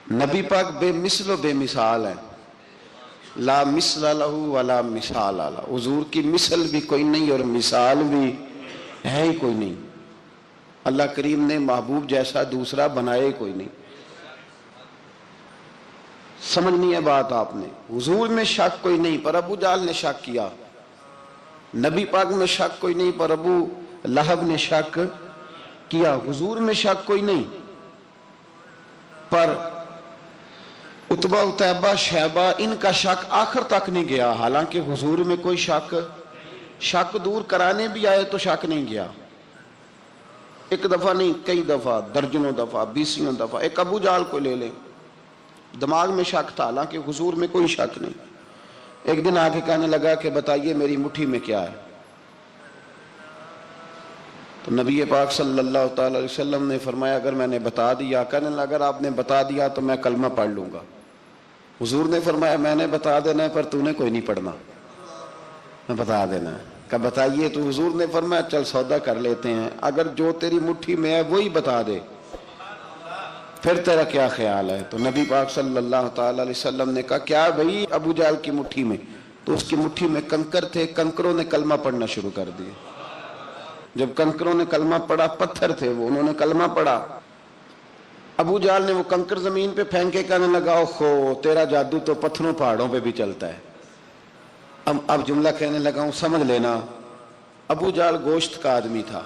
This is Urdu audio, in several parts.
نبی پاک بے مثل و بے مثال ہے، لا مثل لہ ولا مثال لہ، حضور کی مثل بھی کوئی نہیں اور مثال بھی ہے ہی کوئی نہیں۔ اللہ کریم نے محبوب جیسا دوسرا بنائے کوئی نہیں۔ سمجھنی ہے بات آپ نے، حضور میں شک کوئی نہیں پر ابو جہل نے شک کیا، نبی پاک میں شک کوئی نہیں پر ابو لہب نے شک کیا، حضور میں شک کوئی نہیں پر عتبہ اتیبہ شیبہ ان کا شک آخر تک نہیں گیا، حالانکہ حضور میں کوئی شک دور کرانے بھی آئے تو شک نہیں گیا، ایک دفعہ نہیں کئی دفعہ، درجنوں دفعہ، بیسیوں دفعہ۔ ایک ابو جہل کو لے لیں، دماغ میں شک تھا حالانکہ حضور میں کوئی شک نہیں۔ ایک دن آگے کہنے لگا کہ بتائیے میری مٹھی میں کیا ہے، تو نبی پاک صلی اللہ تعالی علیہ وسلم نے فرمایا اگر میں نے بتا دیا، کہنے لگا اگر آپ نے بتا دیا تو میں کلمہ پڑھ لوں گا۔ حضور نے فرمایا میں نے بتا دینا ہے پر تو نے کوئی نہیں پڑھنا، میں بتا دینا ہے۔ کہ بتائیے، تو حضور نے فرمایا چل سودا کر لیتے ہیں، اگر جو تیری مٹھی میں ہے وہی بتا دے پھر تیرا کیا خیال ہے؟ تو نبی پاک صلی اللہ تعالی علیہ وسلم نے کہا کیا بھئی ابو جہل کی مٹھی میں؟ تو اس کی مٹھی میں کنکر تھے، کنکروں نے کلمہ پڑھنا شروع کر دیے۔ جب کنکروں نے کلمہ پڑھا، پتھر تھے وہ، انہوں نے کلمہ پڑھا، ابو جہل نے وہ کنکر زمین پہ پھینکے، کہنے لگا اوہو تیرا جادو تو پتھروں پہاڑوں پہ بھی چلتا ہے۔ اب جملہ کہنے لگا ہوں سمجھ لینا، ابو جہل گوشت کا آدمی تھا،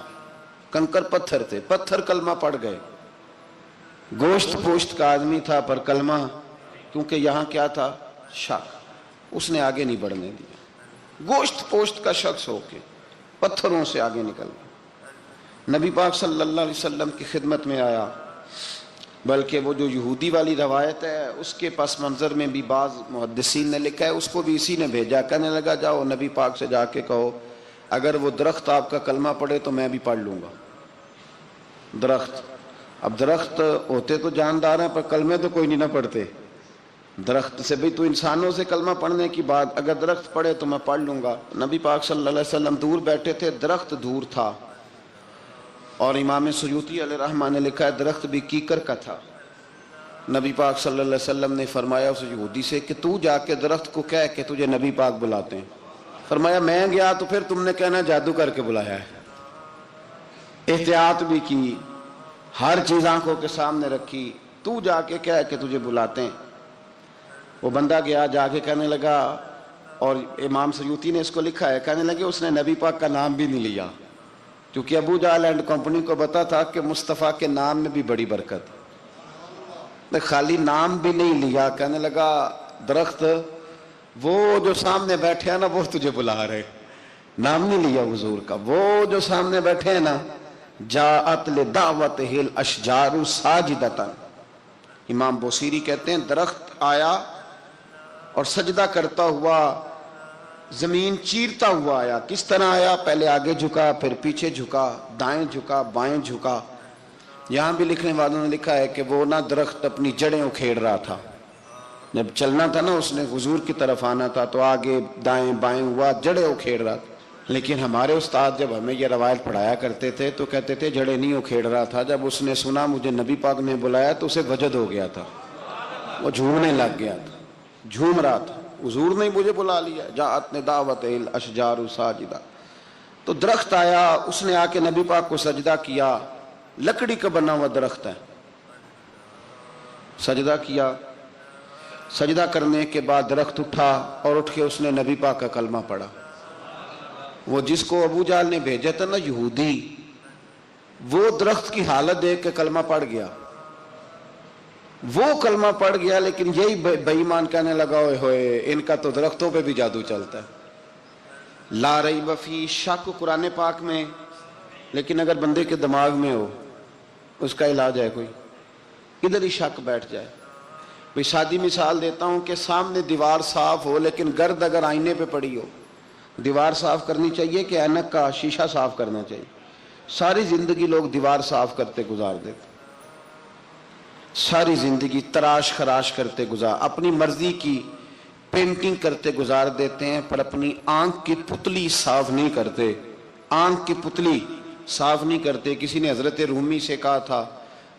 کنکر پتھر تھے، پتھر کلمہ پڑھ گئے، گوشت پوشت کا آدمی تھا پر کلمہ، کیونکہ یہاں کیا تھا شک، اس نے آگے نہیں بڑھنے دیا، گوشت پوشت کا شخص ہو کے پتھروں سے آگے نکل گیا۔ نبی پاک صلی اللہ علیہ وسلم کی خدمت میں آیا، بلکہ وہ جو یہودی والی روایت ہے اس کے پس منظر میں بھی بعض محدثین نے لکھا ہے، اس کو بھی اسی نے بھیجا، کہنے لگا جاؤ نبی پاک سے جا کے کہو اگر وہ درخت آپ کا کلمہ پڑھے تو میں بھی پڑھ لوں گا۔ درخت، اب درخت ہوتے تو جاندار ہیں پر کلمے تو کوئی نہیں نہ پڑھتے، درخت سے بھی تو انسانوں سے کلمہ پڑھنے کی بات، اگر درخت پڑھے تو میں پڑھ لوں گا۔ نبی پاک صلی اللہ علیہ وسلم دور بیٹھے تھے، درخت دور تھا، اور امام سیوطی علیہ رحمہ نے لکھا ہے درخت بھی کیکر کا تھا۔ نبی پاک صلی اللہ علیہ وسلم نے فرمایا اس یہودی سے کہ تو جا کے درخت کو کہہ کہ تجھے نبی پاک بلاتے ہیں۔ فرمایا میں گیا تو پھر تم نے کہنا جادو کر کے بلایا ہے۔ احتیاط بھی کی، ہر چیز آنکھوں کے سامنے رکھی، تو جا کے کہہ کہ تجھے بلاتے ہیں۔ وہ بندہ گیا، جا کے کہنے لگا، اور امام سیوطی نے اس کو لکھا ہے، کہنے لگے اس نے نبی پاک کا نام بھی نہیں لیا، کیونکہ ابو جہل اینڈ کمپنی کو پتا تھا کہ مصطفیٰ کے نام میں بھی بڑی برکت، خالی نام بھی نہیں لیا۔ کہنے لگا درخت وہ جو سامنے بیٹھے ہیں نا وہ تجھے بلا رہے، نام نہیں لیا حضور کا، وہ جو سامنے بیٹھے ہیں نا، جاءت لدعوتہ الاشجار ساجدۃ، امام بوصیری کہتے ہیں درخت آیا اور سجدہ کرتا ہوا، زمین چیرتا ہوا آیا۔ کس طرح آیا؟ پہلے آگے جھکا، پھر پیچھے جھکا، دائیں جھکا، بائیں جھکا۔ یہاں بھی لکھنے والوں نے لکھا ہے کہ وہ نہ درخت اپنی جڑیں اکھیڑ رہا تھا، جب چلنا تھا نا اس نے حضور کی طرف آنا تھا تو آگے دائیں بائیں ہوا، جڑیں اکھیڑ رہا تھا۔ لیکن ہمارے استاد جب ہمیں یہ روایت پڑھایا کرتے تھے تو کہتے تھے جڑیں نہیں اکھیڑ رہا تھا، جب اس نے سنا مجھے نبی پاک نے بلایا تو اسے وجد ہو گیا تھا، وہ جھومنے لگ گیا تھا، جھوم رہا تھا، حضور نے مجھے بلا لیا، جاءت لدعوتہ الاشجار ساجدہ۔ تو درخت آیا، اس نے آ کے نبی پاک کو سجدہ کیا، لکڑی کا بنا ہوا درخت ہے، سجدہ کیا، سجدہ کرنے کے بعد درخت اٹھا اور اٹھ کے اس نے نبی پاک کا کلمہ پڑھا۔ وہ جس کو ابو جہل نے بھیجا تھا نا یہودی، وہ درخت کی حالت دیکھ کے کلمہ پڑھ گیا، وہ کلمہ پڑھ گیا، لیکن یہی بے ایمان کہنے لگا اوئے ہوئے ان کا تو درختوں پہ بھی جادو چلتا ہے۔ لا ریب فی، شک قرآن پاک میں، لیکن اگر بندے کے دماغ میں ہو اس کا علاج ہے کوئی؟ ادھر ہی شک بیٹھ جائے۔ بھئی سادی مثال دیتا ہوں کہ سامنے دیوار صاف ہو لیکن گرد اگر آئینے پہ پڑی ہو، دیوار صاف کرنی چاہیے کہ اینک کا شیشہ صاف کرنا چاہیے؟ ساری زندگی لوگ دیوار صاف کرتے گزار دیتے، ساری زندگی تراش خراش کرتے گزار، اپنی مرضی کی پینٹنگ کرتے گزار دیتے ہیں، پر اپنی آنکھ کی پتلی صاف نہیں کرتے، آنکھ کی پتلی صاف نہیں کرتے۔ کسی نے حضرت رومی سے کہا تھا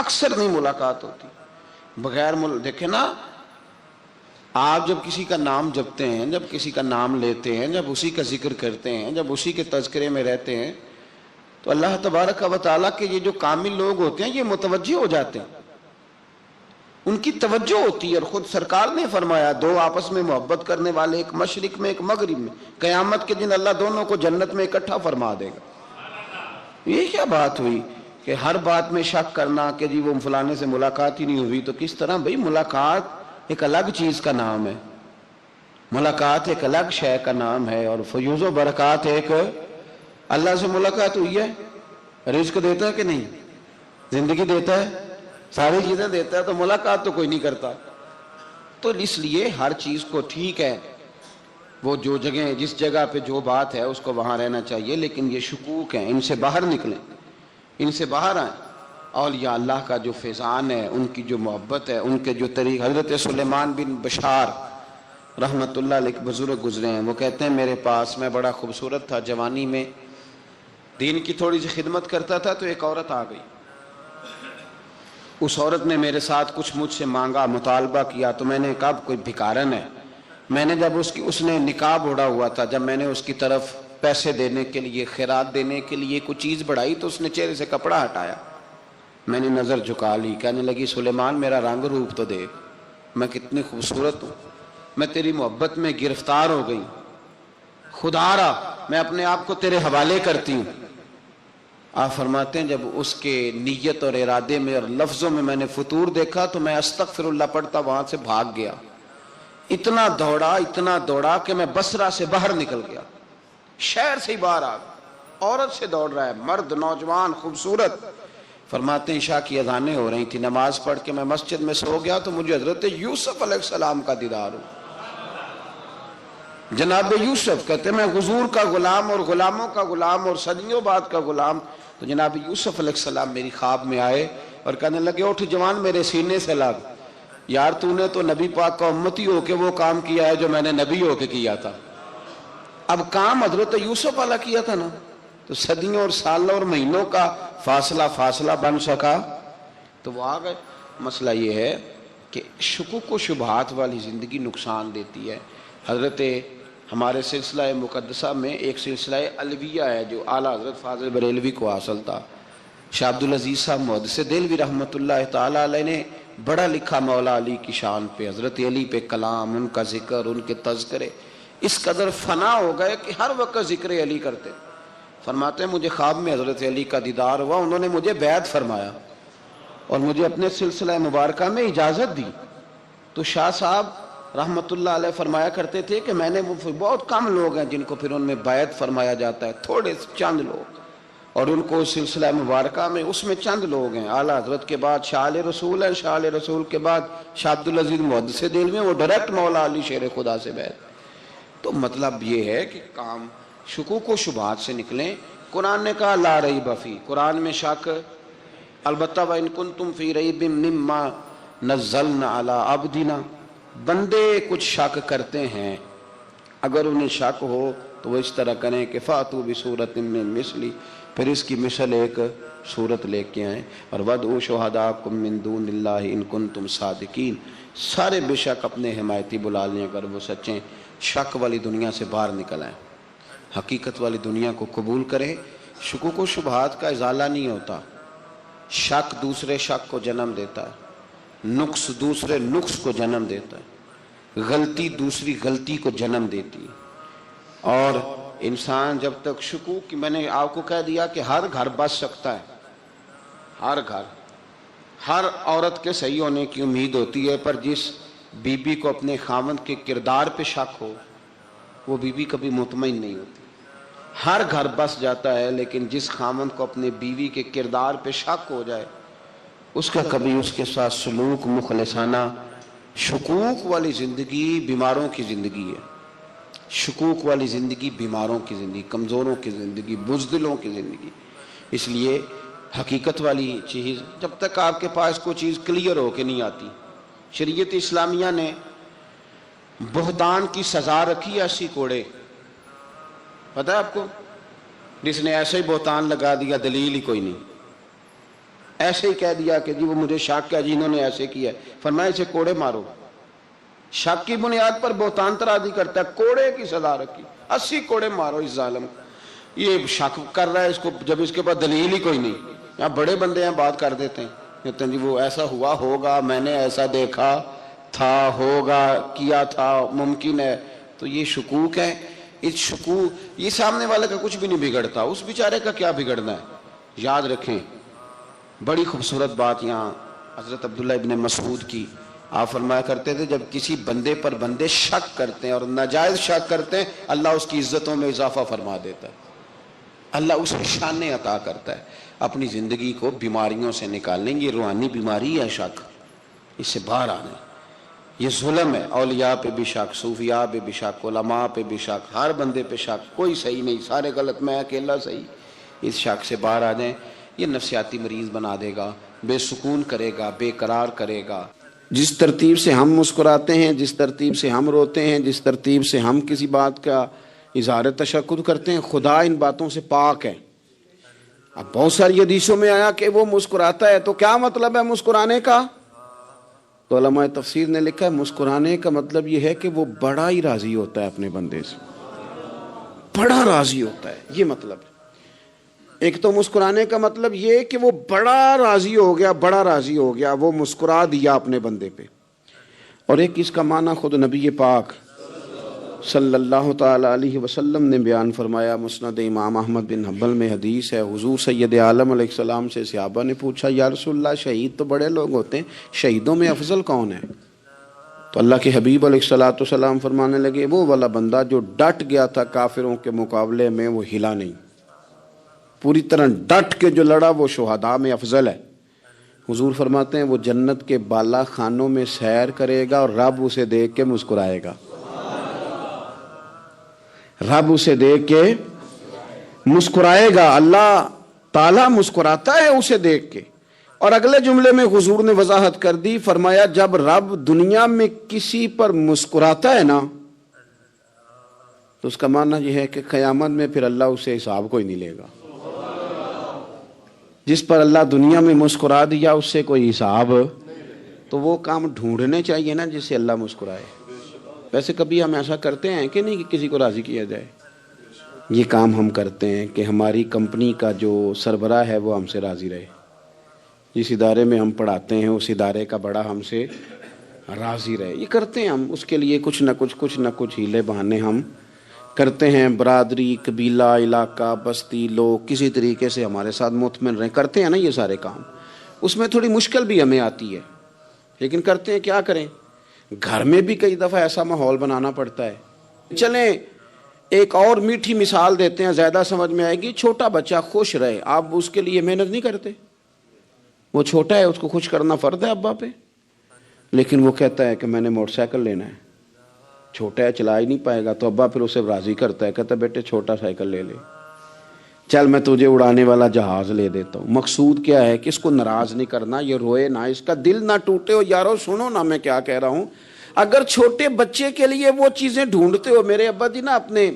اکثر نہیں ملاقات ہوتی بغیر دیکھیں نا، آپ جب کسی کا نام جپتے ہیں، جب کسی کا نام لیتے ہیں، جب اسی کا ذکر کرتے ہیں، جب اسی کے تذکرے میں رہتے ہیں، تو اللہ تبارک و تعالیٰ کے یہ جو کامل لوگ ہوتے ہیں یہ متوجہ ہو جاتے ہیں، ان کی توجہ ہوتی ہے۔ اور خود سرکار نے فرمایا دو آپس میں محبت کرنے والے، ایک مشرق میں ایک مغرب میں، قیامت کے دن اللہ دونوں کو جنت میں اکٹھا فرما دے گا۔ یہ کیا بات ہوئی کہ ہر بات میں شک کرنا کہ جی وہ فلانے سے ملاقات ہی نہیں ہوئی؟ تو کس طرح بھئی، ملاقات ایک الگ چیز کا نام ہے، ملاقات ایک الگ شے کا نام ہے، اور فیوز و برکات ایک اللہ سے ملاقات ہوئی ہے۔ رزق دیتا ہے کہ نہیں؟ زندگی دیتا ہے، ساری چیزیں دیتا ہے، تو ملاقات تو کوئی نہیں کرتا۔ تو اس لیے ہر چیز کو ٹھیک ہے، وہ جو جگہ جس جگہ پہ جو بات ہے اس کو وہاں رہنا چاہیے، لیکن یہ شکوک ہیں، ان سے باہر نکلیں، ان سے باہر آئیں۔ اولیاء اللہ کا جو فیضان ہے، ان کی جو محبت ہے، ان کے جو طریق، حضرت سلیمان بن بشار رحمت اللہ علیہ بزرگ گزرے ہیں، وہ کہتے ہیں میرے پاس، میں بڑا خوبصورت تھا، جوانی میں دین کی تھوڑی سی خدمت کرتا تھا، تو ایک عورت آ گئی، اس عورت نے میرے ساتھ کچھ مجھ سے مانگا، مطالبہ کیا، تو میں نے کہا کوئی بھکارن ہے۔ میں نے جب اس نے نقاب اوڑھا ہوا تھا، جب میں نے اس کی طرف پیسے دینے کے لیے، خیرات دینے کے لیے کوئی چیز بڑھائی، تو اس نے چہرے سے کپڑا ہٹایا، میں نے نظر جھکا لی، کہنے لگی سلیمان میرا رنگ روپ تو دیکھ، میں کتنی خوبصورت ہوں، میں تیری محبت میں گرفتار ہو گئی، خدا را میں اپنے آپ کو تیرے حوالے کرتی ہوں۔ آپ فرماتے ہیں جب اس کے نیت اور ارادے میں اور لفظوں میں نے فطور دیکھا، تو میں استغفر اللہ پڑھتا وہاں سے بھاگ گیا، اتنا دوڑا کہ میں بصرہ سے باہر نکل گیا، شہر سے ہی باہر آ گیا۔ عورت سے دوڑ رہا ہے، مرد، نوجوان، خوبصورت۔ فرماتے ہیں عشاء کی اذانیں ہو رہی تھی، نماز پڑھ کے میں مسجد میں سو گیا، تو مجھے حضرت یوسف علیہ السلام کا دیدار ہو۔ جناب یوسف کہتے ہیں میں حضور کا غلام اور غلاموں کا غلام اور صدیوں بعد کا غلام، تو جناب یوسف علیہ السلام میری خواب میں آئے اور کہنے لگے اٹھ جوان، میرے سینے سے لگ، یار تو نے تو نبی پاک کا امتی ہو کے وہ کام کیا ہے جو میں نے نبی ہو کے کیا تھا۔ اب کام حضرت یوسف والا کیا تھا نا، تو صدیوں اور سالوں اور مہینوں کا فاصلہ بن سکا، تو وہ آ گئے۔ مسئلہ یہ ہے کہ شکوک و شبہات والی زندگی نقصان دیتی ہے۔ حضرت ہمارے سلسلہ مقدسہ میں ایک سلسلہ علویہ ہے جو اعلیٰ حضرت فاضل بریلوی کو حاصل تھا، شاہ عبدالعزیز صاحب محدث دہلوی رحمۃ اللہ تعالیٰ علیہ نے بڑا لکھا مولا علی کی شان پہ، حضرت علی پہ کلام، ان کا ذکر، ان کے تذکرے اس قدر فنا ہو گئے کہ ہر وقت ذکر علی کرتے۔ فرماتے ہیں مجھے خواب میں حضرت علی کا دیدار ہوا، انہوں نے مجھے بیعت فرمایا اور مجھے اپنے سلسلہ مبارکہ میں اجازت دی۔ تو شاہ صاحب رحمت اللہ علیہ فرمایا کرتے تھے کہ میں نے وہ بہت کم لوگ ہیں جن کو پھر ان میں بیعت فرمایا جاتا ہے، تھوڑے چند لوگ، اور ان کو سلسلہ مبارکہ میں اس میں چند لوگ ہیں۔ اعلیٰ حضرت کے بعد شاہ علیہ رسول ہیں، شاہ علیہ رسول کے بعد شاہ عبدالعزیز محدث دہلوی ہیں، وہ ڈائریکٹ مولا علی شیر خدا سے بیعت۔ تو مطلب یہ ہے کہ کام شکوک و شبہات سے نکلیں۔ قرآن نے کہا لا ریب فی، قرآن میں شک البتہ وَإِن كُنتُمْ فِي رَيْبٍ مِّمَّا نَزَّلْنَا عَلَىٰ عَبْدِنَا، بندے کچھ شک کرتے ہیں، اگر انہیں شک ہو تو وہ اس طرح کریں کہ فَأْتُوا بِسُورَةٍ مِّن مِّثْلِهِ، پھر اس کی مثل ایک صورت لے کے آئیں، اور وَادْعُوا شُهَدَاءَكُم مِّن دُونِ اللَّهِ إِن كُنتُمْ صَادِقِينَ، سارے بے شک اپنے حمایتی بلا لیں اگر وہ سچیں۔ شک والی دنیا سے باہر نکل آئیں، حقیقت والی دنیا کو قبول کریں۔ شکوک و شبہات کا ازالہ نہیں ہوتا، شک دوسرے شک کو جنم دیتا ہے، نقص دوسرے نقص کو جنم دیتا ہے، غلطی دوسری غلطی کو جنم دیتی ہے۔ اور انسان جب تک شکوک کی، میں نے آپ کو کہہ دیا کہ ہر گھر بس سکتا ہے، ہر گھر، ہر عورت کے صحیح ہونے کی امید ہوتی ہے، پر جس بی بی کو اپنے خاوند کے کردار پہ شک ہو وہ بی بی کبھی مطمئن نہیں ہوتی۔ ہر گھر بس جاتا ہے، لیکن جس خاوند کو اپنے بیوی کے کردار پہ شک ہو جائے اس کا کبھی اس کے ساتھ سلوک مخلصانہ۔ شکوک والی زندگی بیماروں کی زندگی ہے، شکوک والی زندگی بیماروں کی زندگی، کمزوروں کی زندگی، بزدلوں کی زندگی۔ اس لیے حقیقت والی چیز جب تک آپ کے پاس کوئی چیز کلیئر ہو کے نہیں آتی، شریعت اسلامیہ نے بہتان کی سزا رکھی ہے 80 کوڑے، پتہ ہے آپ کو؟ جس نے ایسے ہی بہتان لگا دیا، دلیل ہی کوئی نہیں، ایسے ہی کہہ دیا کہ جی وہ مجھے شک ہے جی انہوں نے ایسے کیا ہے، فرمایا اسے کوڑے مارو۔ شک کی بنیاد پر بہتان ترازی کرتا ہے، کوڑے کی سزا رکھی، 80 کوڑے مارو اس ظالم کو۔ یہ شک کر رہا ہے اس کو جب اس کے پاس دلیل ہی کوئی نہیں۔ یہاں بڑے بندے ہیں بات کر دیتے ہیں، کہتے ہیں جی وہ ایسا ہوا ہوگا، میں نے ایسا دیکھا تھا، ہوگا، کیا تھا، ممکن ہے۔ تو یہ شکوک ہے، اس شکوک یہ سامنے والے کا کچھ بھی نہیں بگڑتا، اس بیچارے کا کیا بگڑنا ہے۔ یاد رکھیں بڑی خوبصورت بات یہاں حضرت عبداللہ ابن مسعود کی، آپ فرمایا کرتے تھے جب کسی بندے پر بندے شک کرتے ہیں اور ناجائز شک کرتے ہیں، اللہ اس کی عزتوں میں اضافہ فرما دیتا ہے، اللہ اسے شانیں عطا کرتا ہے۔ اپنی زندگی کو بیماریوں سے نکالنے، یہ روحانی بیماری ہے شک، اس سے باہر آنا ہے۔ یہ ظلم ہے، اولیاء پہ بھی شک، صوفیاء پہ بھی شک، علماء پہ بھی شک، ہر بندے پہ شک، کوئی صحیح نہیں، سارے غلط، میں اکیلا صحیح۔ اس شک سے باہر آ جائیں، یہ نفسیاتی مریض بنا دے گا، بے سکون کرے گا، بے قرار کرے گا۔ جس ترتیب سے ہم مسکراتے ہیں، جس ترتیب سے ہم روتے ہیں، جس ترتیب سے ہم کسی بات کا اظہار تشکر کرتے ہیں، خدا ان باتوں سے پاک ہے۔ اب بہت ساری حدیثوں میں آیا کہ وہ مسکراتا ہے، تو کیا مطلب ہے مسکرانے کا؟ تو علماء تفسیر نے لکھا ہے مسکرانے کا مطلب یہ ہے کہ وہ بڑا ہی راضی ہوتا ہے اپنے بندے سے، بڑا راضی ہوتا ہے، یہ مطلب ہے۔ ایک تو مسکرانے کا مطلب یہ کہ وہ بڑا راضی ہو گیا، بڑا راضی ہو گیا، وہ مسکرا دیا اپنے بندے پہ۔ اور ایک اس کا معنی خود نبی پاک صلی اللہ تعالی علیہ وسلم نے بیان فرمایا، مسند امام احمد بن حنبل میں حدیث ہے، حضور سید عالم علیہ السلام سے صحابہ نے پوچھا یا رسول اللہ شہید تو بڑے لوگ ہوتے ہیں، شہیدوں میں افضل کون ہے؟ تو اللہ کے حبیب علیہ السلام فرمانے لگے وہ والا بندہ جو ڈٹ گیا تھا کافروں کے مقابلے میں، وہ ہلا نہیں، پوری طرح ڈٹ کے جو لڑا، وہ شہداء میں افضل ہے۔ حضور فرماتے ہیں وہ جنت کے بالا خانوں میں سیر کرے گا اور رب اسے دیکھ کے مسکرائے گا، رب اسے دیکھ کے مسکرائے گا، اللہ تعالیٰ مسکراتا ہے اسے دیکھ کے۔ اور اگلے جملے میں حضور نے وضاحت کر دی، فرمایا جب رب دنیا میں کسی پر مسکراتا ہے نا، تو اس کا معنی یہ ہے کہ قیامت میں پھر اللہ اسے حساب کوئی نہیں لے گا۔ جس پر اللہ دنیا میں مسکرا دیا اس سے کوئی حساب، تو وہ کام ڈھونڈنے چاہیے نا جس سے اللہ مسکرائے۔ ویسے کبھی ہم ایسا کرتے ہیں کہ نہیں کہ کسی کو راضی کیا جائے؟ یہ کام ہم کرتے ہیں کہ ہماری کمپنی کا جو سربراہ ہے وہ ہم سے راضی رہے، جس ادارے میں ہم پڑھاتے ہیں اس ادارے کا بڑا ہم سے راضی رہے، یہ کرتے ہیں ہم۔ اس کے لیے کچھ نہ کچھ ہیلے بہانے ہم کرتے ہیں، برادری، قبیلہ، علاقہ، بستی، لوگ کسی طریقے سے ہمارے ساتھ مطمئن رہیں، کرتے ہیں نا یہ سارے کام۔ اس میں تھوڑی مشکل بھی ہمیں آتی ہے، لیکن کرتے ہیں، کیا کریں۔ گھر میں بھی کئی دفعہ ایسا ماحول بنانا پڑتا ہے۔ چلیں ایک اور میٹھی مثال دیتے ہیں، زیادہ سمجھ میں آئے گی۔ چھوٹا بچہ خوش رہے، آپ اس کے لیے محنت نہیں کرتے، وہ چھوٹا ہے، اس کو خوش کرنا فرض ہے ابا پہ، لیکن وہ کہتا ہے کہ میں نے موٹر سائیکل لینا ہے، چھوٹا ہے چلا ہی نہیں پائے گا، تو ابا پھر اسے راضی کرتا ہے، کہتا ہے بیٹے چھوٹا سائیکل لے لے، چل میں تجھے اڑانے والا جہاز لے دیتا ہوں۔ مقصود کیا ہے کہ اس کو ناراض نہیں کرنا، یہ روئے نہ، اس کا دل نہ ٹوٹے۔ ہو یارو سنو نا میں کیا کہہ رہا ہوں، اگر چھوٹے بچے کے لیے وہ چیزیں ڈھونڈتے ہو، میرے ابا جی نا اپنے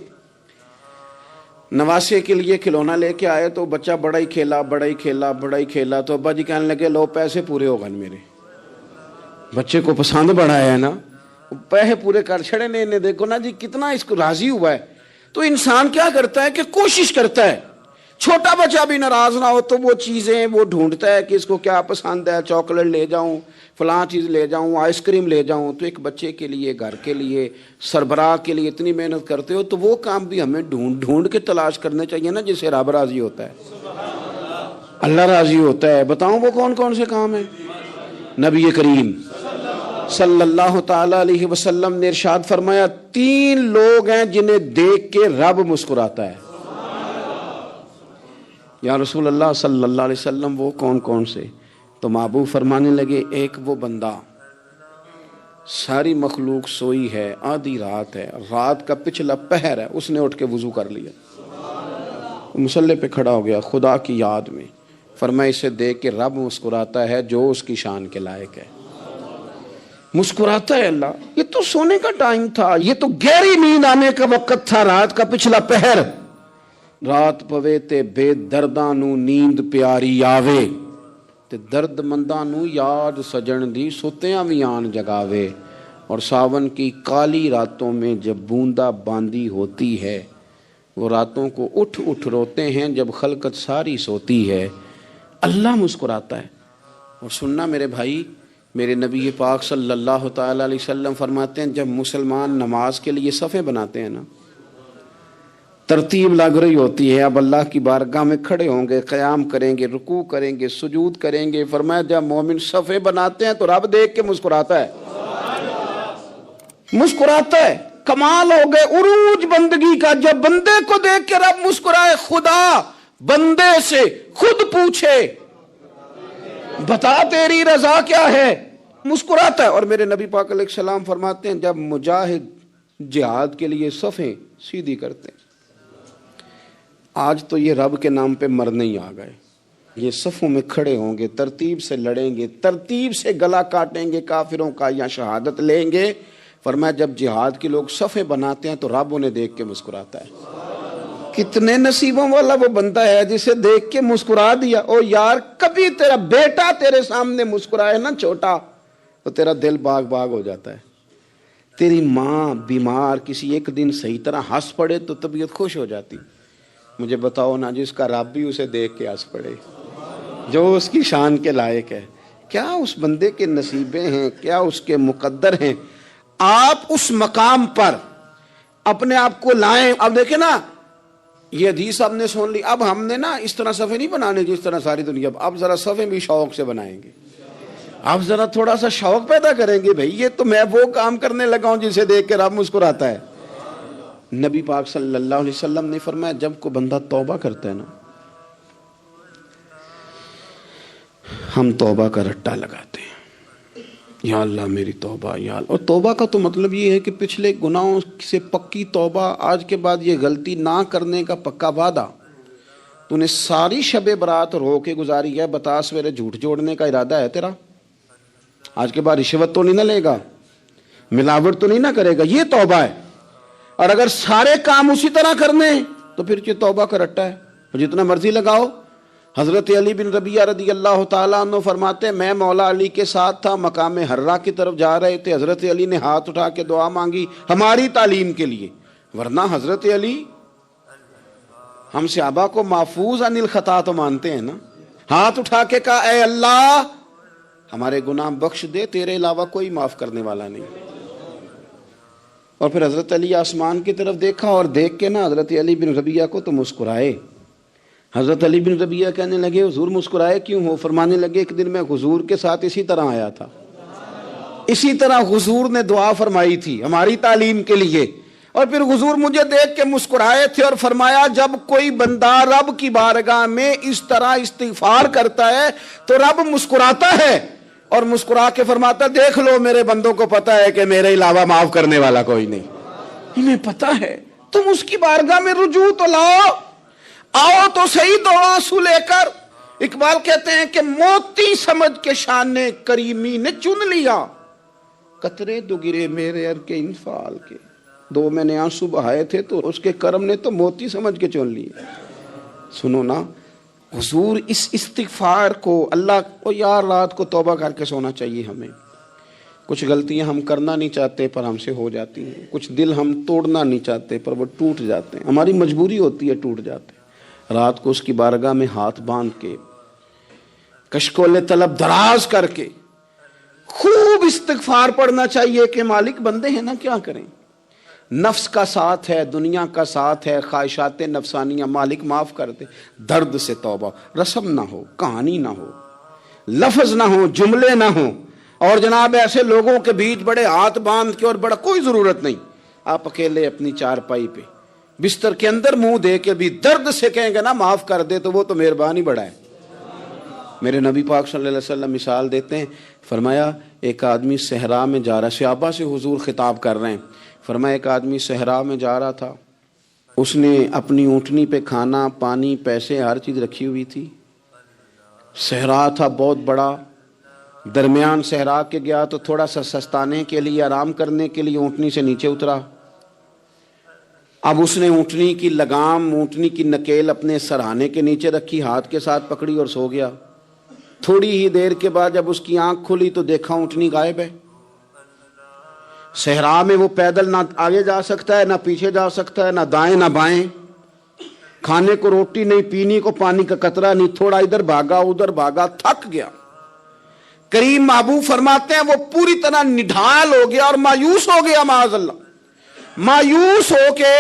نواسے کے لیے کھلونا لے کے آئے تو بچہ بڑا ہی کھیلا، تو ابا جی کہنے لگے لو پیسے پورے ہو گئے میرے، بچے کو پسند بڑا ہے نا، پیسے پورے کر چھڑے نے، دیکھو نا جی کتنا اس کو راضی ہوا ہے۔ تو انسان کیا کرتا ہے کہ کوشش کرتا ہے، چھوٹا بچہ بھی ناراض نہ ہو تو وہ چیزیں وہ ڈھونڈتا ہے کہ اس کو کیا پسند ہے، چاکلیٹ لے جاؤں، فلاں چیز لے جاؤں، آئس کریم لے جاؤں۔ تو ایک بچے کے لیے، گھر کے لیے، سربراہ کے لیے اتنی محنت کرتے ہو، تو وہ کام بھی ہمیں ڈھونڈ کے تلاش کرنے چاہیے نا جس سے رب راضی ہوتا ہے، اللہ راضی ہوتا ہے۔ بتاؤں وہ کون کون سے کام ہیں؟ نبی کریم صلی اللہ تعالی علیہ وسلم نے ارشاد فرمایا 3 لوگ ہیں جنہیں دیکھ کے رب مسکراتا ہے۔ یا رسول اللہ صلی اللہ علیہ وسلم وہ کون کون سے؟ تو محبوب فرمانے لگے ایک وہ بندہ ساری مخلوق سوئی ہے، آدھی رات ہے، رات کا پچھلا پہر ہے، اس نے اٹھ کے وضو کر لیا، مصلی پہ کھڑا ہو گیا خدا کی یاد میں، فرمایا اسے دیکھ کے رب مسکراتا ہے جو اس کی شان کے لائق ہے، مسکراتا ہے اللہ۔ یہ تو سونے کا ٹائم تھا، یہ تو گہری نیند آنے کا وقت تھا، رات کا پچھلا پہر، رات پوے تے بے درداں نو نیند پیاری آوے، تے درد منداں نو یاد سجن دی سوتیاں بھی آن جگاوے، اور ساون کی کالی راتوں میں جب بوندا باندی ہوتی ہے، وہ راتوں کو اٹھ اٹھ روتے ہیں جب خلقت ساری سوتی ہے، اللہ مسکراتا ہے۔ اور سننا میرے بھائی، میرے نبی پاک صلی اللہ تعالیٰ علیہ وسلم فرماتے ہیں جب مسلمان نماز کے لیے صفیں بناتے ہیں نا، ترتیب لگ رہی ہوتی ہے، اب اللہ کی بارگاہ میں کھڑے ہوں گے، قیام کریں گے، رکوع کریں گے، سجود کریں گے، فرمایا جب مومن صفیں بناتے ہیں تو رب دیکھ کے مسکراتا ہے، مسکراتا ہے۔ کمال ہو گئے عروج بندگی کا، جب بندے کو دیکھ کے رب مسکرائے، خدا بندے سے خود پوچھے بتا تیری رضا کیا ہے، مسکراتا ہے۔ اور میرے نبی پاک علیہ السلام فرماتے ہیں جب مجاہد جہاد کے لیے صفیں سیدھی کرتے ہیں، آج تو یہ رب کے نام پہ مرنے ہی آ گئے، یہ صفوں میں کھڑے ہوں گے، ترتیب سے لڑیں گے، ترتیب سے گلا کاٹیں گے کافروں کا یا شہادت لیں گے۔ فرمایا جب جہاد کے لوگ صفیں بناتے ہیں تو رب انہیں دیکھ کے مسکراتا ہے۔ کتنے نصیبوں والا وہ بندہ ہے جسے دیکھ کے مسکرا دیا۔ او یار، کبھی تیرا بیٹا تیرے سامنے مسکرائے نا چھوٹا تو تیرا دل باغ باغ ہو جاتا ہے۔ تیری ماں بیمار کسی ایک دن صحیح طرح ہنس پڑے تو طبیعت خوش ہو جاتی۔ مجھے بتاؤ نا جس کا رب بھی اسے دیکھ کے ہنس پڑے، جو اس کی شان کے لائق ہے، کیا اس بندے کے نصیبیں ہیں، کیا اس کے مقدر ہیں۔ آپ اس مقام پر اپنے آپ کو لائیں۔ اب دیکھیں نا، یہ حدیث آپ نے سن لی، اب ہم نے نا اس طرح صفحے نہیں بنانے جس طرح ساری دنیا، اب ذرا صفحے بھی شوق سے بنائیں گے، اب ذرا تھوڑا سا شوق پیدا کریں گے، بھئی یہ تو میں وہ کام کرنے لگا ہوں جسے دیکھ کے رب مسکراتا ہے۔ نبی پاک صلی اللہ علیہ وسلم نے فرمایا جب کوئی بندہ توبہ کرتا ہے نا، ہم توبہ کا رٹا لگاتے ہیں، یا اللہ میری توبہ، یا اللہ۔ اور توبہ کا تو مطلب یہ ہے کہ پچھلے گناہوں سے پکی توبہ، آج کے بعد یہ غلطی نہ کرنے کا پکا وعدہ۔ تو نے ساری شب برات رو کے گزاری ہے، بتا سویرے جھوٹ جوڑنے کا ارادہ ہے تیرا؟ آج کے بعد رشوت تو نہیں نہ لے گا، ملاوٹ تو نہیں نہ کرے گا، یہ توبہ ہے۔ اور اگر سارے کام اسی طرح کرنے تو پھر یہ توبہ کا رٹا ہے، جتنا مرضی لگاؤ۔ حضرت علی بن ربیعہ رضی اللہ تعالیٰ عنہ فرماتے ہیں میں مولا علی کے ساتھ تھا، مقام حرہ کی طرف جا رہے تھے، حضرت علی نے ہاتھ اٹھا کے دعا مانگی ہماری تعلیم کے لیے، ورنہ حضرت علی ہم صحابہ کو محفوظ عن الخطا تو مانتے ہیں نا۔ ہاتھ اٹھا کے کہا اے اللہ ہمارے گناہ بخش دے، تیرے علاوہ کوئی معاف کرنے والا نہیں۔ اور پھر حضرت علی آسمان کی طرف دیکھا اور دیکھ کے نا حضرت علی بن ربیعہ کو تو مسکرائے۔ حضرت علی بن ربیعہ کہنے لگے حضور مسکرائے کیوں ہو؟ فرمانے لگے ایک دن میں حضور کے ساتھ اسی طرح آیا تھا، اسی طرح حضور نے دعا فرمائی تھی ہماری تعلیم کے لیے، اور پھر حضور مجھے دیکھ کے مسکرائے تھے اور فرمایا جب کوئی بندہ رب کی بارگاہ میں اس طرح استغفار کرتا ہے تو رب مسکراتا ہے، اور مسکرا کے فرماتا دیکھ لو میرے بندوں کو پتا ہے کہ میرے علاوہ معاف کرنے والا کوئی نہیں، انہیں پتا ہے۔ تم اس کی بارگاہ میں رجوع تو لاؤ، آؤ تو صحیح دو آنسو لے کر۔ اقبال کہتے ہیں کہ موتی سمجھ کے شان کریمی نے چن لیا، قطرے دو گرے میرے ار کے انفعال کے، دو میں نے آنسو بہائے تھے تو اس کے کرم نے تو موتی سمجھ کے چن لیے۔ سنو نا حضور اس استغفار کو، اللہ کو یار رات کو توبہ کر کے سونا چاہیے ہمیں۔ کچھ غلطیاں ہم کرنا نہیں چاہتے پر ہم سے ہو جاتی ہیں، کچھ دل ہم توڑنا نہیں چاہتے پر وہ ٹوٹ جاتے ہیں، ہماری مجبوری ہوتی ہے ٹوٹ جاتے ہیں۔ رات کو اس کی بارگاہ میں ہاتھ باندھ کے کشکول طلب دراز کر کے خوب استغفار پڑھنا چاہیے کہ مالک بندے ہیں نا کیا کریں، نفس کا ساتھ ہے، دنیا کا ساتھ ہے، خواہشات نفسانیہ، مالک معاف کر دے۔ درد سے توبہ، رسم نہ ہو، کہانی نہ ہو، لفظ نہ ہو، جملے نہ ہو، اور جناب ایسے لوگوں کے بیچ بڑے ہاتھ باندھ کے اور بڑا کوئی ضرورت نہیں، آپ اکیلے اپنی چارپائی پہ بستر کے اندر منہ دے کے بھی درد سے کہیں گے نا معاف کر دے تو وہ تو مہربانی بڑا ہے۔ میرے نبی پاک صلی اللہ علیہ وسلم مثال دیتے ہیں، فرمایا ایک آدمی صحرا میں جا رہا، صحابہ سے حضور خطاب کر رہے ہیں، فرمایا ایک آدمی صحرا میں جا رہا تھا، اس نے اپنی اونٹنی پہ کھانا پانی پیسے ہر چیز رکھی ہوئی تھی، صحرا تھا بہت بڑا، درمیان صحرا کے گیا تو تھوڑا سا سستانے کے لیے آرام کرنے کے لیے اونٹنی سے نیچے اترا، اب اس نے اونٹنی کی لگام اونٹنی کی نکیل اپنے سرہانے کے نیچے رکھی، ہاتھ کے ساتھ پکڑی اور سو گیا۔ تھوڑی ہی دیر کے بعد جب اس کی آنکھ کھلی تو دیکھا اونٹنی غائب ہے. صحرا میں وہ پیدل نہ آگے جا سکتا ہے، نہ پیچھے جا سکتا ہے، نہ دائیں نہ بائیں. کھانے کو روٹی نہیں، پینے کو پانی کا قطرہ نہیں. تھوڑا ادھر بھاگا ادھر بھاگا، تھک گیا. کریم محبوب فرماتے ہیں وہ پوری طرح نڈھال ہو گیا اور مایوس ہو گیا. معاذ اللہ، مایوس ہو کے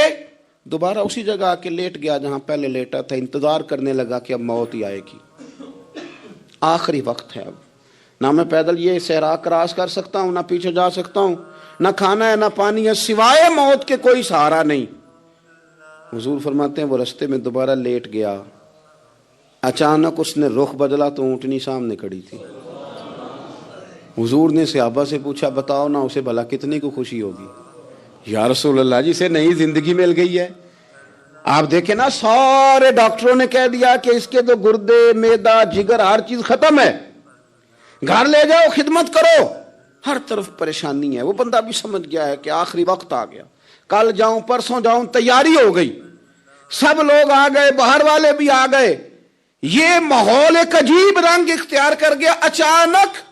دوبارہ اسی جگہ آ کے لیٹ گیا جہاں پہلے لیٹا تھا. انتظار کرنے لگا کہ اب موت ہی آئے گی، آخری وقت ہے. اب نہ میں پیدل یہ صحرا کراس کر سکتا ہوں، نہ پیچھے جا سکتا ہوں، نہ کھانا ہے نہ پانی ہے، سوائے موت کے کوئی سہارا نہیں. حضور فرماتے ہیں وہ رستے میں دوبارہ لیٹ گیا. اچانک اس نے رخ بدلا تو اونٹنی سامنے کھڑی تھی. حضور نے صحابہ سے پوچھا بتاؤ نا اسے بھلا کتنی کو خوشی ہوگی؟ یا رسول اللہ جسے نئی زندگی مل گئی ہے. آپ دیکھیں نا سارے ڈاکٹروں نے کہہ دیا کہ اس کے تو گردے معدہ جگر ہر چیز ختم ہے، گھر لے جاؤ خدمت کرو. ہر طرف پریشانی ہے. وہ بندہ بھی سمجھ گیا ہے کہ آخری وقت آ گیا، کل جاؤں پرسوں جاؤں. تیاری ہو گئی، سب لوگ آ گئے، باہر والے بھی آ گئے. یہ ماحول ایک عجیب رنگ اختیار کر گیا. اچانک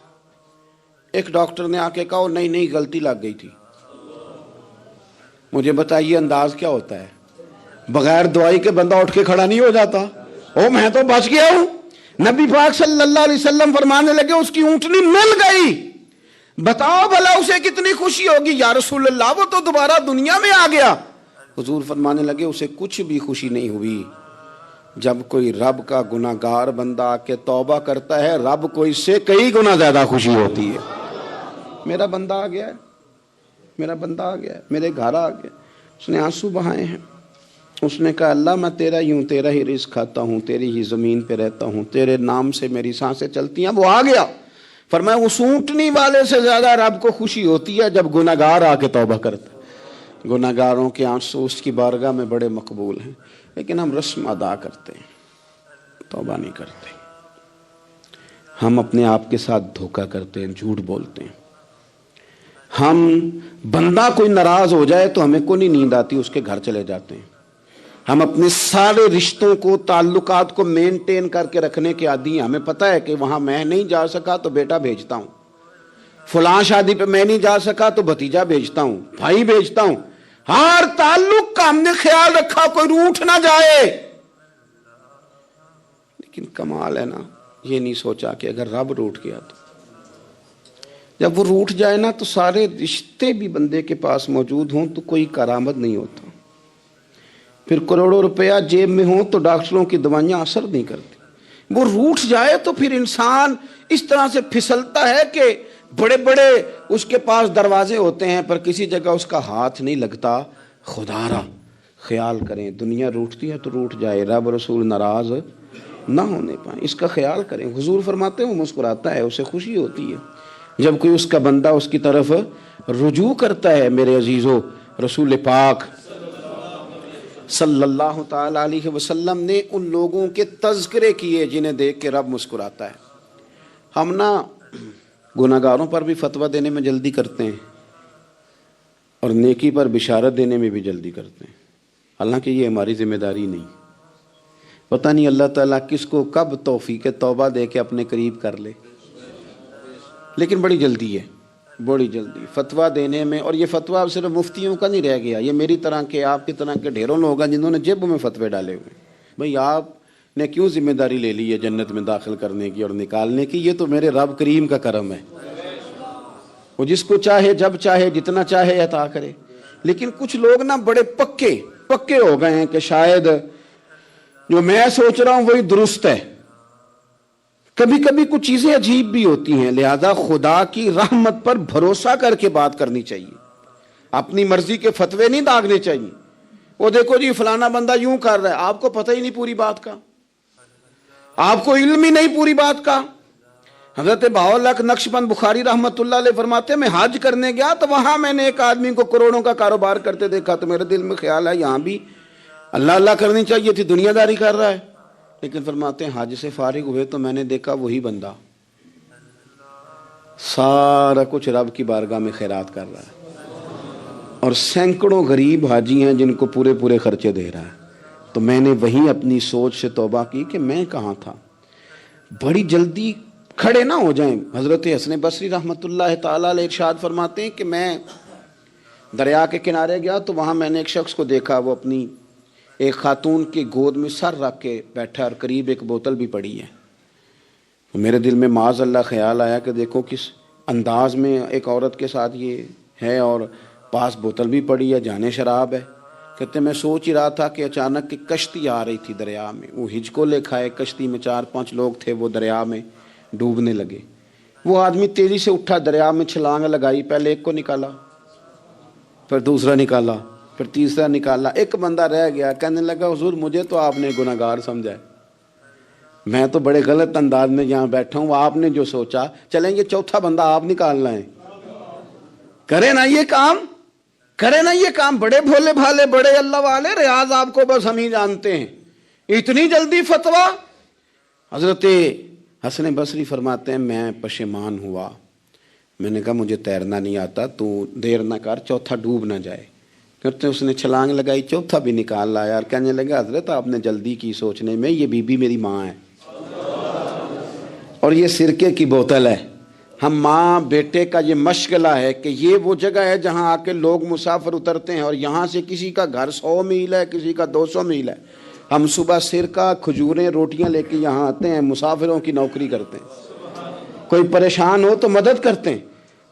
ایک ڈاکٹر نے آ کے کہا نہیں نہیں غلطی لگ گئی تھی. مجھے بتائیے انداز کیا ہوتا ہے؟ بغیر دوائی کے بندہ اٹھ کے کھڑا نہیں ہو جاتا. او میں تو بچ گیا ہوں. نبی پاک صلی اللہ علیہ وسلم فرمانے لگے اس کی اونٹنی مل گئی، بتاؤ بھلا اسے کتنی خوشی ہوگی. یا رسول اللہ وہ تو دوبارہ دنیا میں آ گیا. حضور فرمانے لگے اسے کچھ بھی خوشی نہیں ہوئی. جب کوئی رب کا گناہ گار بندہ آ کے توبہ کرتا ہے، رب کو اس سے کئی گنا زیادہ خوشی ہوتی ہے. میرا بندہ آ گیا ہے، میرا بندہ آ گیا ہے، میرے گھر آ گیا. اس نے آنسو بہائے ہیں. اس نے کہا اللہ میں تیرا ہی ہوں، تیرا ہی رزق کھاتا ہوں، تیری ہی زمین پہ رہتا ہوں، تیرے نام سے میری سانسیں چلتی ہیں. وہ آ گیا. فرمایا اس اونٹنی والے سے زیادہ رب کو خوشی ہوتی ہے جب گناہ گار آ کے توبہ کرتا ہے. گناہ گاروں کے آنسو اس کی بارگاہ میں بڑے مقبول ہیں، لیکن ہم رسم ادا کرتے ہیں، توبہ نہیں کرتے. ہم اپنے آپ کے ساتھ دھوکہ کرتے ہیں، جھوٹ بولتے ہیں. ہم بندہ کوئی ناراض ہو جائے تو ہمیں کو نہیں نیند آتی، اس کے گھر چلے جاتے ہیں. ہم اپنے سارے رشتوں کو تعلقات کو مینٹین کر کے رکھنے کے عادی ہیں. ہمیں پتہ ہے کہ وہاں میں نہیں جا سکا تو بیٹا بھیجتا ہوں، فلاں شادی پہ میں نہیں جا سکا تو بھتیجا بھیجتا ہوں، بھائی بھیجتا ہوں. ہر تعلق کا ہم نے خیال رکھا کوئی روٹھ نہ جائے. لیکن کمال ہے نا، یہ نہیں سوچا کہ اگر رب روٹھ گیا تو جب وہ روٹھ جائے نا تو سارے رشتے بھی بندے کے پاس موجود ہوں تو کوئی کارآمد نہیں ہوتا. پھر کروڑوں روپیہ جیب میں ہوں تو ڈاکٹروں کی دوائیاں اثر نہیں کرتی. وہ روٹھ جائے تو پھر انسان اس طرح سے پھسلتا ہے کہ بڑے بڑے اس کے پاس دروازے ہوتے ہیں پر کسی جگہ اس کا ہاتھ نہیں لگتا. خدا را خیال کریں، دنیا روٹھتی ہے تو روٹھ جائے، رب رسول ناراض نہ ہونے پائیں، اس کا خیال کریں. حضور فرماتے ہیں وہ مسکراتا ہے، اسے خوشی ہوتی ہے جب کوئی اس کا بندہ اس کی طرف رجوع کرتا ہے. میرے عزیزو، رسول پاک صلی اللہ تعالی علیہ وسلم نے ان لوگوں کے تذکرے کیے جنہیں دیکھ کے رب مسکراتا ہے. ہم نا گناہ گاروں پر بھی فتویٰ دینے میں جلدی کرتے ہیں اور نیکی پر بشارت دینے میں بھی جلدی کرتے ہیں، حالانکہ یہ ہماری ذمہ داری نہیں. پتہ نہیں اللہ تعالیٰ کس کو کب توفیق توبہ دے کے اپنے قریب کر لے، لیکن بڑی جلدی ہے، بڑی جلدی فتویٰ دینے میں. اور یہ فتویٰ صرف مفتیوں کا نہیں رہ گیا، یہ میری طرح کے آپ کی طرح کے ڈھیروں لوگ ہیں جنہوں نے جیبوں میں فتوے ڈالے ہوئے. بھئی آپ نے کیوں ذمہ داری لے لی ہے جنت میں داخل کرنے کی اور نکالنے کی؟ یہ تو میرے رب کریم کا کرم ہے، وہ جس کو چاہے جب چاہے جتنا چاہے عطا کرے. لیکن کچھ لوگ نا بڑے پکے ہو گئے ہیں کہ شاید جو میں سوچ رہا ہوں وہی درست ہے. کبھی کبھی کچھ چیزیں عجیب بھی ہوتی ہیں، لہذا خدا کی رحمت پر بھروسہ کر کے بات کرنی چاہیے. اپنی مرضی کے فتوے نہیں داغنے چاہیے. وہ دیکھو جی فلانا بندہ یوں کر رہا ہے، آپ کو پتہ ہی نہیں پوری بات کا، آپ کو علم ہی نہیں پوری بات کا. حضرت بہاءاللہ نقشبند بخاری رحمت اللہ علیہ فرماتے ہیں میں حج کرنے گیا تو وہاں میں نے ایک آدمی کو کروڑوں کا کاروبار کرتے دیکھا تو میرے دل میں خیال ہے یہاں بھی اللہ اللہ کرنی چاہیے تھی، دنیا داری کر رہا ہے. لیکن فرماتے ہیں حج سے فارغ ہوئے تو میں نے دیکھا وہی بندہ سارا کچھ رب کی بارگاہ میں خیرات کر رہا ہے اور سینکڑوں غریب حاجی ہیں جن کو پورے خرچے دے رہا ہے. تو میں نے وہیں اپنی سوچ سے توبہ کی کہ میں کہاں تھا. بڑی جلدی کھڑے نہ ہو جائیں. حضرت حسن بصری رحمۃ اللہ تعالی علیہ ارشاد فرماتے ہیں کہ میں دریا کے کنارے گیا تو وہاں میں نے ایک شخص کو دیکھا, وہ اپنی ایک خاتون کی گود میں سر رکھ کے بیٹھا اور قریب ایک بوتل بھی پڑی ہے. میرے دل میں معاذ اللہ خیال آیا کہ دیکھو کس انداز میں ایک عورت کے ساتھ یہ ہے, اور پاس بوتل بھی پڑی ہے, جانے شراب ہے. کہتے میں سوچ ہی رہا تھا کہ اچانک کی کشتی آ رہی تھی دریا میں. وہ ہچکو لے کھائے, کشتی میں 4-5 لوگ تھے, وہ دریا میں ڈوبنے لگے. وہ آدمی تیزی سے اٹھا, دریا میں چھلانگ لگائی, پہلے ایک کو نکالا, پھر دوسرا نکالا, پھر تیسرا نکالا. ایک بندہ رہ گیا, کہنے لگا حضور مجھے تو آپ نے گناہگار سمجھا ہے, میں تو بڑے غلط انداز میں یہاں بیٹھا ہوں, آپ نے جو سوچا. چلیں گے چوتھا بندہ آپ نکالنا ہے, کرے نا یہ کام, کرے نا یہ کام. بڑے بھولے بھالے, بڑے اللہ والے, ریاض آپ کو بس ہم ہی جانتے ہیں, اتنی جلدی فتویٰ. حضرت حسن بصری فرماتے ہیں میں پشیمان ہوا, میں نے کہا مجھے تیرنا نہیں آتا, تو دیر نہ کر, چوتھا ڈوب نہ جائے. کرتے اس نے چھلانگ لگائی, چوتھا بھی نکال لایا, اور کہنے لگا حضرت آپ نے جلدی کی سوچنے میں, یہ بی بی میری ماں ہے اور یہ سرکے کی بوتل ہے. ہم ماں بیٹے کا یہ مشغلہ ہے کہ یہ وہ جگہ ہے جہاں آ کے لوگ مسافر اترتے ہیں, اور یہاں سے کسی کا گھر 100 میل ہے, کسی کا 200 میل ہے. ہم صبح سرکہ, کھجوریں, روٹیاں لے کے یہاں آتے ہیں, مسافروں کی نوکری کرتے ہیں, کوئی پریشان ہو تو مدد کرتے ہیں.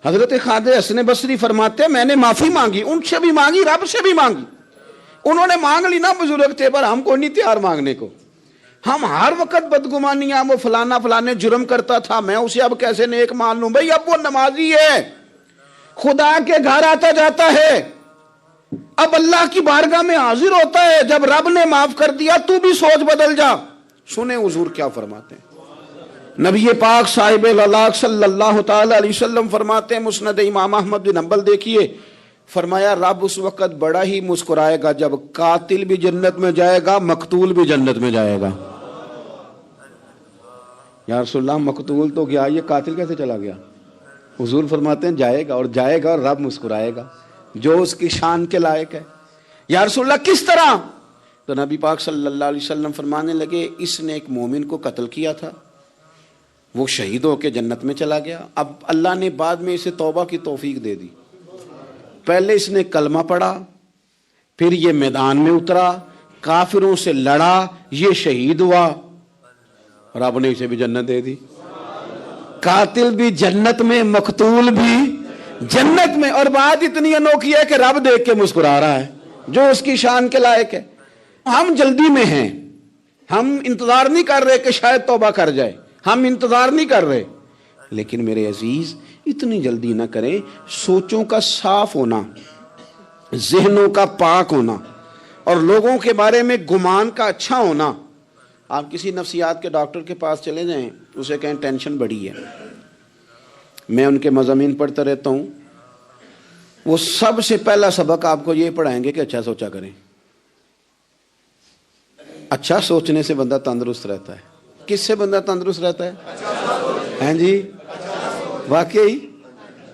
حضرت خواجہ حسن بصری فرماتے ہیں میں نے معافی مانگی, ان سے بھی مانگی, رب سے بھی مانگی. انہوں نے مانگ لی نا, بزرگ تھے, پر ہم کو نہیں تیار مانگنے کو. ہم ہر وقت بدگمانیاں, وہ فلانا فلانے جرم کرتا تھا, میں اسے اب کیسے نیک مان لوں. بھئی اب وہ نمازی ہے, خدا کے گھر آتا جاتا ہے, اب اللہ کی بارگاہ میں حاضر ہوتا ہے. جب رب نے معاف کر دیا تو بھی سوچ بدل جا. سنیں حضور کیا فرماتے ہیں. نبی پاک صاحب الالاق صلی اللہ تعالی علیہ وسلم فرماتے ہیں, مسند امام احمد بن حنبل دیکھیے, فرمایا رب اس وقت بڑا ہی مسکرائے گا جب قاتل بھی جنت میں جائے گا, مقتول بھی جنت میں جائے گا. یا رسول اللہ مقتول تو گیا, یہ قاتل کیسے چلا گیا؟ حضور فرماتے ہیں جائے گا, اور جائے گا اور رب مسکرائے گا, جو اس کی شان کے لائق ہے. یا رسول اللہ کس طرح؟ تو نبی پاک صلی اللہ علیہ وسلم فرمانے لگے اس نے ایک مومن کو قتل کیا تھا, وہ شہید ہو کے جنت میں چلا گیا. اب اللہ نے بعد میں اسے توبہ کی توفیق دے دی. پہلے اس نے کلمہ پڑھا, پھر یہ میدان میں اترا, کافروں سے لڑا, یہ شہید ہوا, رب نے اسے بھی جنت دے دی. قاتل بھی جنت میں, مقتول بھی جنت میں. اور بات اتنی انوکھی ہے کہ رب دیکھ کے مسکرا رہا ہے, جو اس کی شان کے لائق ہے. ہم جلدی میں ہیں, ہم انتظار نہیں کر رہے کہ شاید توبہ کر جائے, ہم انتظار نہیں کر رہے. لیکن میرے عزیز اتنی جلدی نہ کریں. سوچوں کا صاف ہونا, ذہنوں کا پاک ہونا, اور لوگوں کے بارے میں گمان کا اچھا ہونا. آپ کسی نفسیات کے ڈاکٹر کے پاس چلے جائیں, اسے کہیں ٹینشن بڑی ہے, میں ان کے مضامین پڑھتا رہتا ہوں, وہ سب سے پہلا سبق آپ کو یہ پڑھائیں گے کہ اچھا سوچا کریں. اچھا سوچنے سے بندہ تندرست رہتا ہے. کس سے بندہ تندرست رہتا ہے؟ ہیں جی واقعی,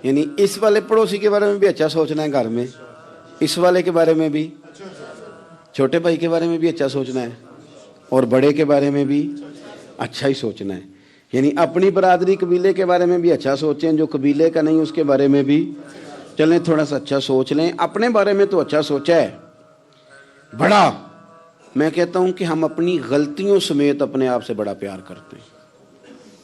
یعنی اس والے پڑوسی کے بارے میں بھی اچھا سوچنا ہے گھر میں, اس والے کے بارے میں بھی, چھوٹے بھائی کے بارے میں بھی اچھا سوچنا ہے, اور بڑے کے بارے میں بھی اچھا ہی سوچنا ہے. یعنی اپنی برادری قبیلے کے بارے میں بھی اچھا سوچیں, جو قبیلے کا نہیں اس کے بارے میں بھی چلیں تھوڑا سا اچھا سوچ لیں. اپنے بارے میں تو اچھا سوچا ہے بڑا. میں کہتا ہوں کہ ہم اپنی غلطیوں سمیت اپنے آپ سے بڑا پیار کرتے ہیں,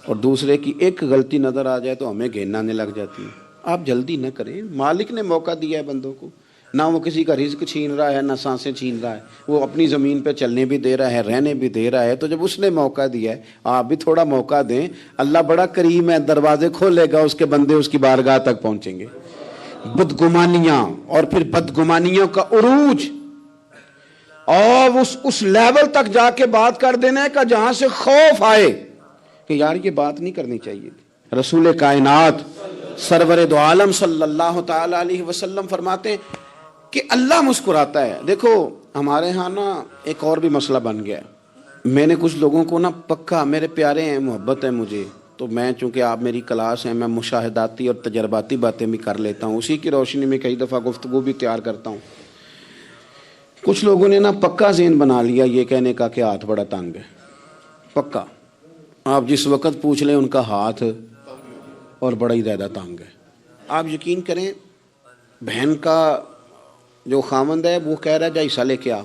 اور دوسرے کی ایک غلطی نظر آ جائے تو ہمیں گھین آنے لگ جاتی ہے. آپ جلدی نہ کریں, مالک نے موقع دیا ہے بندوں کو, نہ وہ کسی کا رزق چھین رہا ہے, نہ سانسیں چھین رہا ہے, وہ اپنی زمین پہ چلنے بھی دے رہا ہے, رہنے بھی دے رہا ہے. تو جب اس نے موقع دیا ہے آپ بھی تھوڑا موقع دیں. اللہ بڑا کریم ہے, دروازے کھولے گا, اس کے بندے اس کی بارگاہ تک پہنچیں گے. بدگمانیاں, اور پھر بدگمانیوں کا عروج, اور اس لیول تک جا کے بات کر دینا کا جہاں سے خوف آئے کہ یار یہ بات نہیں کرنی چاہیے. رسول کائنات سرور دو عالم صلی اللہ تعالی علیہ وسلم فرماتے ہیں کہ اللہ مسکراتا ہے. دیکھو ہمارے ہاں نا ایک اور بھی مسئلہ بن گیا ہے. میں نے کچھ لوگوں کو نا پکا, میرے پیارے ہیں, محبت ہے مجھے, تو میں چونکہ آپ میری کلاس ہیں, میں مشاہداتی اور تجرباتی باتیں بھی کر لیتا ہوں, اسی کی روشنی میں کئی دفعہ گفتگو بھی تیار کرتا ہوں. کچھ لوگوں نے نا پکا ذہن بنا لیا یہ کہنے کا کہ ہاتھ بڑا تنگ ہے. پکا آپ جس وقت پوچھ لیں ان کا ہاتھ اور بڑا ہی زیادہ تنگ ہے. آپ یقین کریں بہن کا جو خامند ہے وہ کہہ رہا ہے جا حصہ لے کے آ,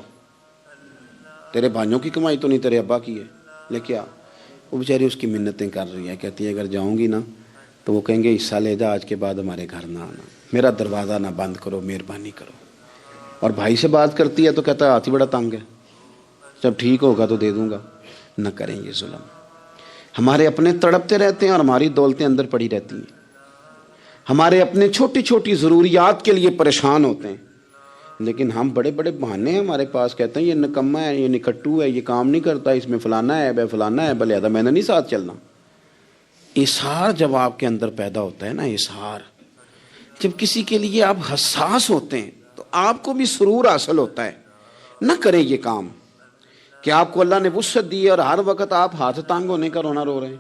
تیرے بھائیوں کی کمائی تو نہیں تیرے ابا کی ہے, لے کے آ. وہ بیچاری اس کی منتیں کر رہی ہے, کہتی ہے اگر جاؤں گی نا تو وہ کہیں گے حصہ لے جا, آج کے بعد ہمارے گھر نہ آنا, میرا دروازہ نہ بند کرو, مہربانی کرو. اور بھائی سے بات کرتی ہے تو کہتا ہے ہاتھ ہی بڑا تنگ ہے, جب ٹھیک ہوگا تو دے دوں گا. نہ کریں یہ ظلم. ہمارے اپنے تڑپتے رہتے ہیں اور ہماری دولتیں اندر پڑی رہتی ہیں. ہمارے اپنے چھوٹی چھوٹی ضروریات کے لیے پریشان ہوتے ہیں, لیکن ہم بڑے بڑے بہانے ہیں ہمارے پاس, کہتے ہیں یہ نکما ہے, یہ نکھٹو ہے, یہ کام نہیں کرتا, اس میں فلانا ہے, بے فلانا ہے, بلہذا میں نے نہیں ساتھ چلنا. اظہار جب آپ کے اندر پیدا ہوتا ہے نا, اظہار جب کسی کے لیے آپ حساس ہوتے ہیں تو آپ کو بھی سرور حاصل ہوتا ہے. نہ کریں یہ کام کہ آپ کو اللہ نے وسعت دی ہے اور ہر وقت آپ ہاتھ تانگ ہونے کا رونا رو رہے ہیں,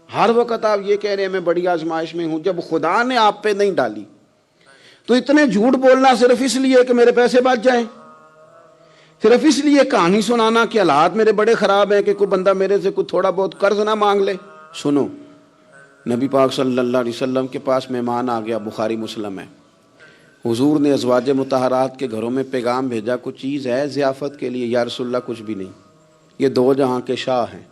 ہر وقت آپ یہ کہہ رہے ہیں میں بڑی آزمائش میں ہوں, جب خدا نے آپ پہ نہیں ڈالی. تو اتنے جھوٹ بولنا صرف اس لیے کہ میرے پیسے بچ جائیں, صرف اس لیے کہانی سنانا کہ حالات میرے بڑے خراب ہیں کہ کوئی بندہ میرے سے کوئی تھوڑا بہت قرض نہ مانگ لے. سنو, نبی پاک صلی اللہ علیہ وسلم کے پاس مہمان آ گیا, بخاری مسلم ہے. حضور نے ازواج مطہرات کے گھروں میں پیغام بھیجا, کچھ چیز ہے ضیافت کے لیے. یا رسول اللہ کچھ بھی نہیں, یہ دو جہاں کے شاہ ہیں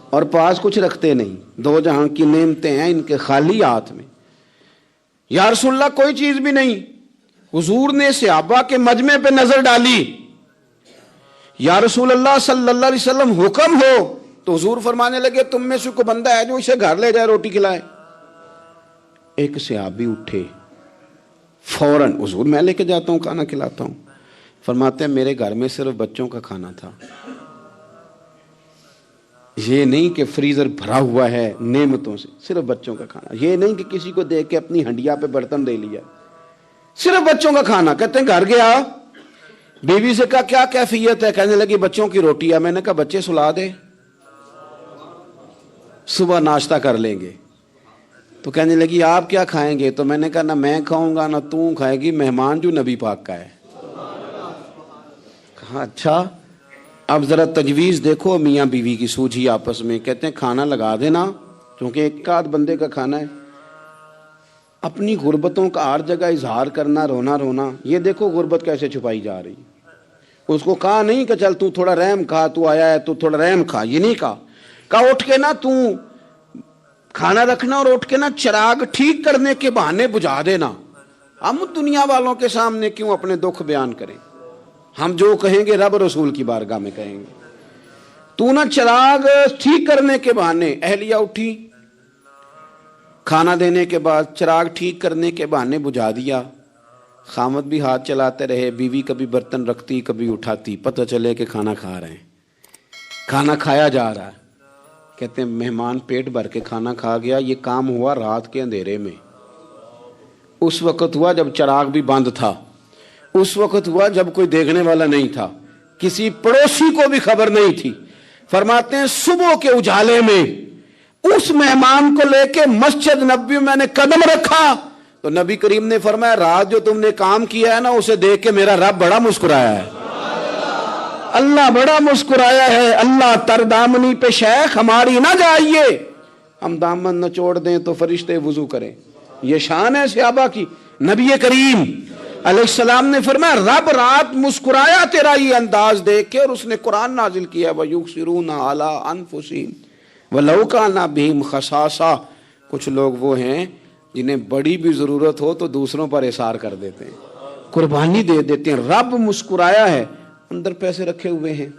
اور پاس کچھ رکھتے نہیں, دو جہاں کی نعمتیں ہیں ان کے خالی ہاتھ میں. یا رسول اللہ کوئی چیز بھی نہیں. حضور نے صحابہ کے مجمع پہ نظر ڈالی, یا رسول اللہ صلی اللہ علیہ وسلم حکم ہو. تو حضور فرمانے لگے تم میں سے کوئی بندہ ہے جو اسے گھر لے جائے روٹی کھلائے. ایک صحابی اٹھے فوراً, حضور میں لے کے جاتا ہوں کھانا کھلاتا ہوں. فرماتے ہیں میرے گھر میں صرف بچوں کا کھانا تھا, یہ نہیں کہ فریزر بھرا ہوا ہے نعمتوں سے, صرف بچوں کا کھانا. یہ نہیں کہ کسی کو دیکھ کے اپنی ہنڈیا پہ برتن دے لیا, صرف بچوں کا کھانا. کہتے ہیں گھر گیا, بیوی سے کہا کیا کیفیت ہے, کہنے لگی بچوں کی روٹی ہے. میں نے کہا بچے سلا دے, صبح ناشتہ کر لیں گے. تو کہنے لگی آپ کیا کھائیں گے؟ تو میں نے کہا نہ میں کھاؤں گا نہ تو کھائے گی, مہمان جو نبی پاک کا ہے. کہا اچھا, اب ذرا تجویز دیکھو میاں بیوی کی سوجھی آپس میں. کہتے ہیں کھانا لگا دینا, کیونکہ ایک آدھ بندے کا کھانا ہے. اپنی غربتوں کا ہر جگہ اظہار کرنا, رونا رونا. یہ دیکھو غربت کیسے چھپائی جا رہی. اس کو کہا نہیں کہ چل تو تھوڑا رحم کھا, تو آیا ہے تو تھوڑا رحم کھا, یہ نہیں کہا. کہا اٹھ کے نا تو کھانا رکھنا اور اٹھ کے نا چراغ ٹھیک کرنے کے بہانے بجھا دینا. ہم دنیا والوں کے سامنے کیوں اپنے دکھ بیان کریں؟ ہم جو کہیں گے رب رسول کی بارگاہ میں کہیں گے. تو نہ چراغ ٹھیک کرنے کے بہانے. اہلیہ اٹھی, کھانا دینے کے بعد چراغ ٹھیک کرنے کے بہانے بجھا دیا. خامد بھی ہاتھ چلاتے رہے, بیوی کبھی برتن رکھتی کبھی اٹھاتی. پتہ چلے کہ کھانا کھا رہے ہیں, کھانا کھایا جا رہا ہے. کہتے ہیں مہمان پیٹ بھر کے کھانا کھا گیا. یہ کام ہوا رات کے اندھیرے میں, اس وقت ہوا جب چراغ بھی بند تھا, اس وقت ہوا جب کوئی دیکھنے والا نہیں تھا, کسی پڑوسی کو بھی خبر نہیں تھی. فرماتے ہیں صبح کے اجالے میں اس مہمان کو لے کے مسجد نبوی میں نے قدم رکھا تو نبی کریم نے فرمایا رات جو تم نے کام کیا ہے نا اسے دیکھ کے میرا رب بڑا مسکرایا ہے, اللہ بڑا مسکرایا ہے. اللہ تر دامنی پہ شیخ ہماری نہ جائیے, ہم دامن نچوڑ دیں تو فرشتے وضو کریں. یہ شان ہے صحابہ کی. نبی کریم علیہ السلام نے فرمایا رب رات مسکرایا تیرا یہ انداز دیکھ کے, اور اس نے قرآن نازل کیا وَيُؤْثِرُونَ عَلَىٰ أَنفُسِهِمْ وَلَوْ كَانَ بِهِمْ خَصَاصَةٌ. کچھ لوگ وہ ہیں جنہیں بڑی بھی ضرورت ہو تو دوسروں پر اثار کر دیتے ہیں, قربانی دے دیتے ہیں. رب مسکرایا ہے, اندر پیسے رکھے ہوئے ہیں,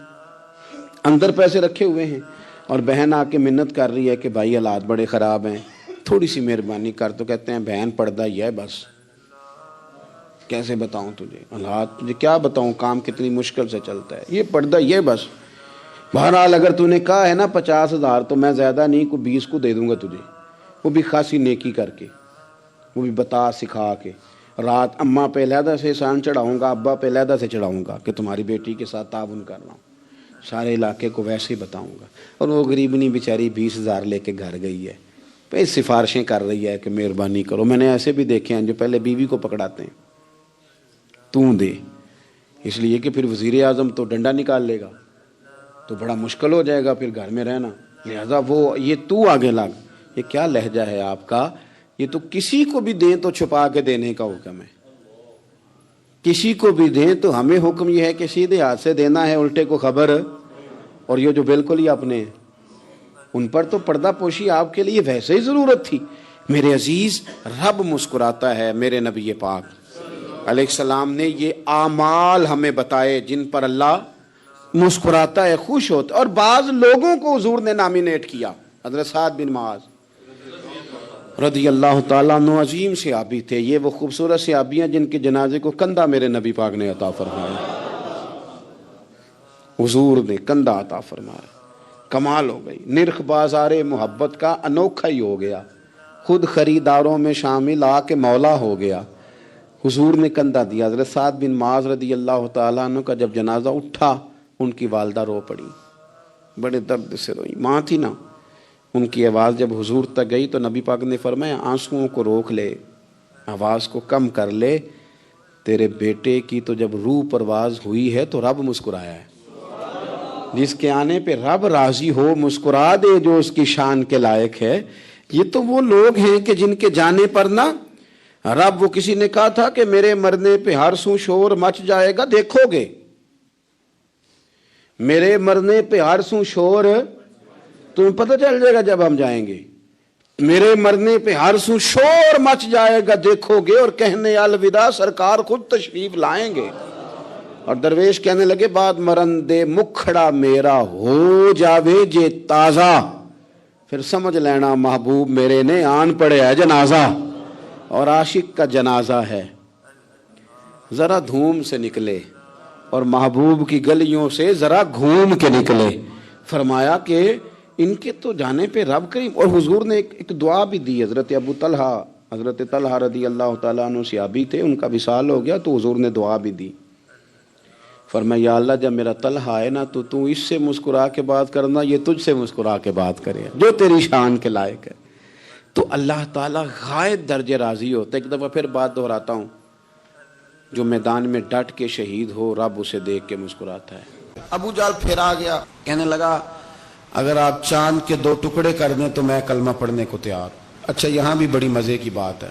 اندر پیسے رکھے ہوئے ہیں. اور بہن آ کے منت کر رہی ہے کہ بھائی حالات بڑے خراب ہیں, تھوڑی سی مہربانی کر. تو کہتے ہیں بہن پردہ ہی ہے بس, کیسے بتاؤں تجھے حالات, تجھے کیا بتاؤں کام کتنی مشکل سے چلتا ہے, یہ پردہ یہ بس. بہرحال اگر تو نے کہا ہے نا 50,000 تو میں زیادہ نہیں کوئی 20 کو دے دوں گا تجھے, وہ بھی خاصی نیکی کر کے, وہ بھی بتا سکھا کے. رات اماں پہ علیحدہ سے احسان چڑھاؤں گا, ابا پہ علیحدہ سے چڑھاؤں گا کہ تمہاری بیٹی کے ساتھ تعاون کر رہا ہوں, سارے علاقے کو ویسے ہی بتاؤں گا. اور وہ غریبنی بیچاری 20,000 لے کے گھر گئی ہے, پہ سفارشیں کر رہی ہے کہ مہربانی کرو. میں نے ایسے بھی دیکھے ہیں جو پہلے بیوی کو پکڑاتے ہیں تو دے, اس لیے کہ پھر وزیر اعظم تو ڈنڈا نکال لے گا تو بڑا مشکل ہو جائے گا پھر گھر میں رہنا. لہذا وہ یہ تو آگے لگ، یہ کیا لہجہ ہے آپ کا؟ یہ تو کسی کو بھی دیں تو چھپا کے دینے کا حکم ہے، کسی کو بھی دیں تو ہمیں حکم یہ ہے کہ سیدھے ہاتھ سے دینا ہے، الٹے کو خبر۔ اور یہ جو بالکل ہی اپنے، ان پر تو پردہ پوشی آپ کے لیے ویسے ہی ضرورت تھی۔ میرے عزیز، رب مسکراتا ہے، میرے نبی پاک علیہ السلام نے یہ اعمال ہمیں بتائے جن پر اللہ مسکراتا ہے، خوش ہوتا ہے۔ اور بعض لوگوں کو حضور نے نامینیٹ کیا، حضرت سعد بن معاذ رضی اللہ تعالیٰ عنہ عظیم صحابی تھے۔ یہ وہ خوبصورت صحابی ہیں جن کے جنازے کو کندھا میرے نبی پاک نے عطا فرمایا، حضور نے کندھا عطا فرمایا۔ کمال ہو گئی، نرخ بازار محبت کا انوکھا ہی ہو گیا، خود خریداروں میں شامل آ کے مولا ہو گیا۔ حضور نے کندھا دیا۔ حضرت سعد بن معاذ رضی اللہ تعالیٰ عنہ کا جب جنازہ اٹھا، ان کی والدہ رو پڑی، بڑے درد سے روئی، ماں تھی نا۔ ان کی آواز جب حضور تک گئی تو نبی پاک نے فرمایا آنسوؤں کو روک لے، آواز کو کم کر لے، تیرے بیٹے کی تو جب روح پرواز ہوئی ہے تو رب مسکرایا ہے۔ جس کے آنے پہ رب راضی ہو، مسکرا دے جو اس کی شان کے لائق ہے۔ یہ تو وہ لوگ ہیں کہ جن کے جانے پر نا رب، وہ کسی نے کہا تھا کہ میرے مرنے پہ ہر سو شور مچ جائے گا، دیکھو گے میرے مرنے پہ ہر سو شور، تمہیں پتہ چل جائے گا جب ہم جائیں گے، میرے مرنے پہ ہر سو شور مچ جائے گا، دیکھو گے، اور کہنے الوداع سرکار خود تشریف لائیں گے۔ اور درویش کہنے لگے بعد مرندے مکھڑا میرا ہو جاوے جے تازہ، پھر سمجھ لینا محبوب میرے نے آن پڑے ہے جنازہ۔ اور عاشق کا جنازہ ہے، ذرا دھوم سے نکلے اور محبوب کی گلیوں سے ذرا گھوم کے نکلے۔ فرمایا کہ ان کے تو جانے پہ رب کریم۔ اور حضور نے ایک دعا بھی دی۔ حضرت ابو طلحہ، حضرت طلحہ رضی اللہ تعالیٰ عنہ صحابی تھے، ان کا وصال ہو گیا تو حضور نے دعا بھی دی۔ فرمایا یا اللہ جب میرا طلحہ آئے نا تو اس سے مسکرا کے بات کرنا، یہ تجھ سے مسکرا کے بات کرے جو تیری شان کے لائق ہے۔ تو اللہ تعالیٰ غائب درجے راضی ہوتا ہے۔ ایک دفعہ پھر بات دہراتا ہوں، جو میدان میں ڈٹ کے شہید ہو رب اسے دیکھ کے مسکراتا ہے۔ ابو جہل پھر آ گیا، کہنے لگا اگر آپ چاند کے 2 ٹکڑے کر دیں تو میں کلمہ پڑھنے کو تیار۔ اچھا یہاں بھی بڑی مزے کی بات ہے،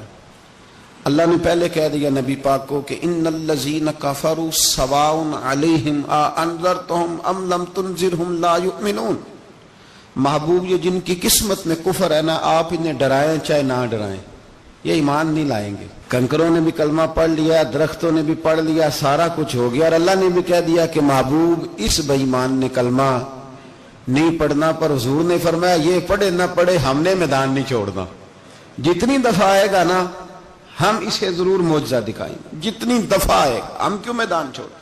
اللہ نے پہلے کہہ دیا نبی پاک کو کہ ان الذین کفروا سواء علیہم اانذرتہم ام لم تنذرہم لا یؤمنون۔ محبوب یہ جن کی قسمت میں کفر ہے نا، آپ انہیں ڈرائیں چاہے نہ ڈرائیں، یہ ایمان نہیں لائیں گے۔ کنکروں نے بھی کلمہ پڑھ لیا، درختوں نے بھی پڑھ لیا، سارا کچھ ہو گیا، اور اللہ نے بھی کہہ دیا کہ محبوب اس بے ایمان نے کلمہ نہیں پڑھنا۔ پر حضور نے فرمایا یہ پڑھے نہ پڑھے ہم نے میدان نہیں چھوڑنا، جتنی دفعہ آئے گا نا ہم اسے ضرور معجزہ دکھائیں گے، جتنی دفعہ آئے گا ہم کیوں میدان چھوڑیں۔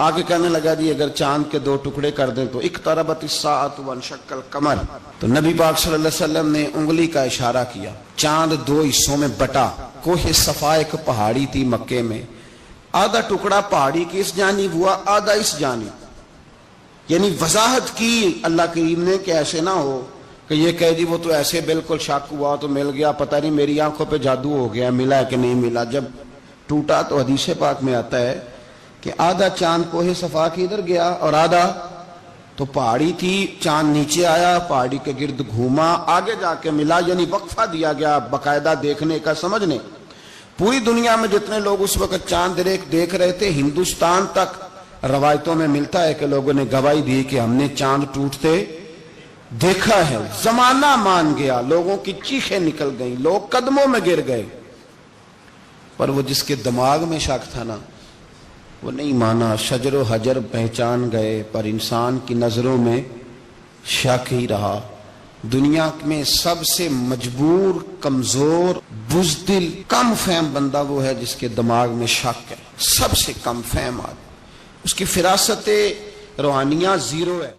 آگے کہنے لگا جی اگر چاند کے 2 ٹکڑے کر دیں تو اقتربت الساعۃ وانشق القمر۔ تو نبی پاک صلی اللہ علیہ وسلم نے انگلی کا اشارہ کیا، چاند 2 حصوں میں بٹا۔ کوہ صفا ایک پہاڑی تھی مکے میں، آدھا ٹکڑا پہاڑی کی اس جانب ہوا، آدھا اس جانب، یعنی وضاحت کی اللہ کریم نے کہ ایسے نہ ہو کہ یہ کہہ دی وہ تو ایسے بالکل شک ہوا تو مل گیا، پتہ نہیں میری آنکھوں پہ جادو ہو گیا، ملا ہے کہ نہیں ملا۔ جب ٹوٹا تو حدیث پاک میں آتا ہے کہ آدھا چاند کوہ صفا کے ادھر گیا اور آدھا تو پہاڑی تھی، چاند نیچے آیا، پہاڑی کے گرد گھوما، آگے جا کے ملا، یعنی وقفہ دیا گیا باقاعدہ دیکھنے کا، سمجھنے۔ پوری دنیا میں جتنے لوگ اس وقت چاند دیکھ رہے تھے، ہندوستان تک روایتوں میں ملتا ہے کہ لوگوں نے گواہی دی کہ ہم نے چاند ٹوٹتے دیکھا ہے۔ زمانہ مان گیا، لوگوں کی چیخیں نکل گئیں، لوگ قدموں میں گر گئے، پر وہ جس کے دماغ میں شک تھا نا وہ نہیں مانا۔ شجر و حجر پہچان گئے پر انسان کی نظروں میں شک ہی رہا۔ دنیا میں سب سے مجبور، کمزور، بزدل، کم فہم بندہ وہ ہے جس کے دماغ میں شک ہے، سب سے کم فہم آدمی، اس کی فراست روحانیہ 0 ہے۔